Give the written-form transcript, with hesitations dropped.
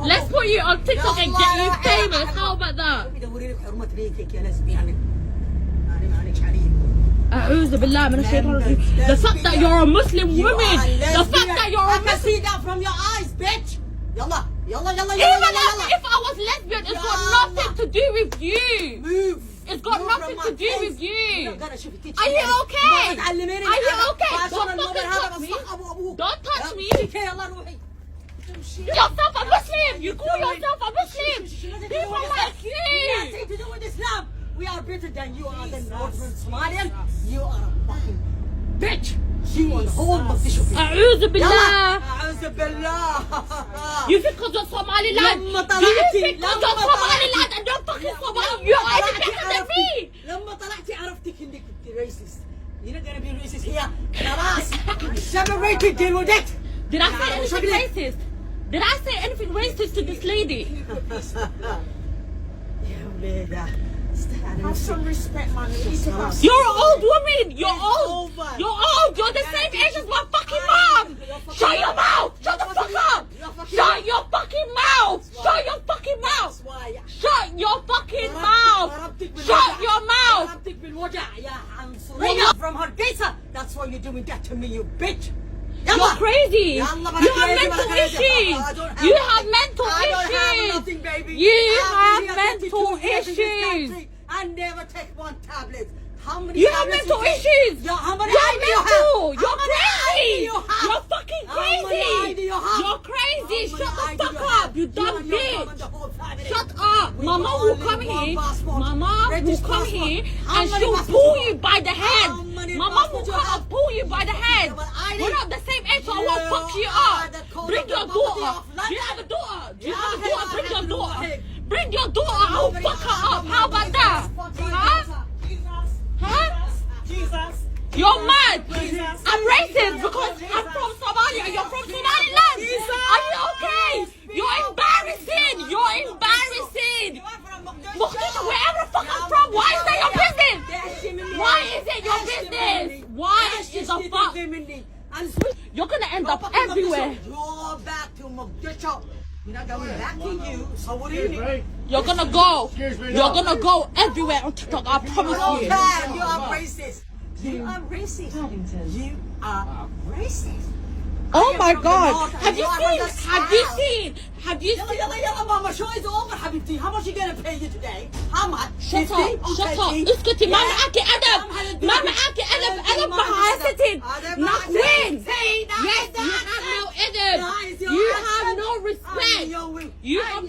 Let's put you on TikTok and get you famous. How about that? أعوذ بالله من الشيطان الرجيم. The fact that you're a Muslim woman. The fact that you're a Muslim. see that from your eyes, bitch. يلا يلا يلا Even if I was lesbian, it's got nothing to do with you. Move. It's got nothing to do with you. Are you okay? Are you okay? Don't fucking touch me. Don't touch me. Yourself a Muslim. You call yourself a Muslim. People like you. Nothing to do with Islam. We are better than you are than Northern Somalian. You are a fucking bitch. You are the whole muqdisho. أعوذ بالله. أعوذ بالله. You think because you're Somaliland? Do you think because you're Somaliland and you're fucking Somali? You are any better than me. لما طلعتي عرفتك انك racist. You're not gonna be racist here. خلاص. Separated, deal with it. Did I say anything racist? Did I say anything racist to this lady? Have some respect, man. You're an old woman. You're old. You're old. You're the same age as my fucking mom. Shut your mouth. Shut the fuck up. Shut your fucking mouth. Shut your fucking mouth. Shut your fucking mouth. Shut your mouth. From hargeisa. That's why you're doing that to me, you bitch. You're crazy. You have mental issues. You have mental issues. You have mental issues. I never take one tablet. How many you have mental issues. How many You're mental. You're crazy. You You're fucking crazy. You're crazy. Shut the fuck up, you dumb bitch. Shut up. Mama will come here. Mama will come here and she'll pull you by the head. Mama will come and pull you by the head. We're not the same age, so I won't fuck you up. Bring your daughter. Do you have a daughter? Do you have a daughter? Bring your daughter. Bring your daughter. I'll fuck her up. How about that? Huh? Jesus. You're mad. I'm racist because I'm from Somalia. You're from Somaliland. Are you okay? You're embarrassing. You're embarrassing. Muqdisho, wherever the fuck I'm from, why is that your business? Why is it your business? Why is the fuck? You're gonna end up everywhere. You're back to Muqdisho. You're not going back to you. So what do you need? You're gonna go. You're gonna go everywhere on TikTok. I promise you. You are racist. You are racist. You are racist. Oh my God! Have you seen? Have you seen? يلا ماما show is over حبيبتي. How much you gonna pay you today? How much? Shut up! Shut up! اسكتي ما معاكي أدب. ما معاكي أدب. أدب محاسة. Not win. Yes, you have no أدب. You have no respect. You have.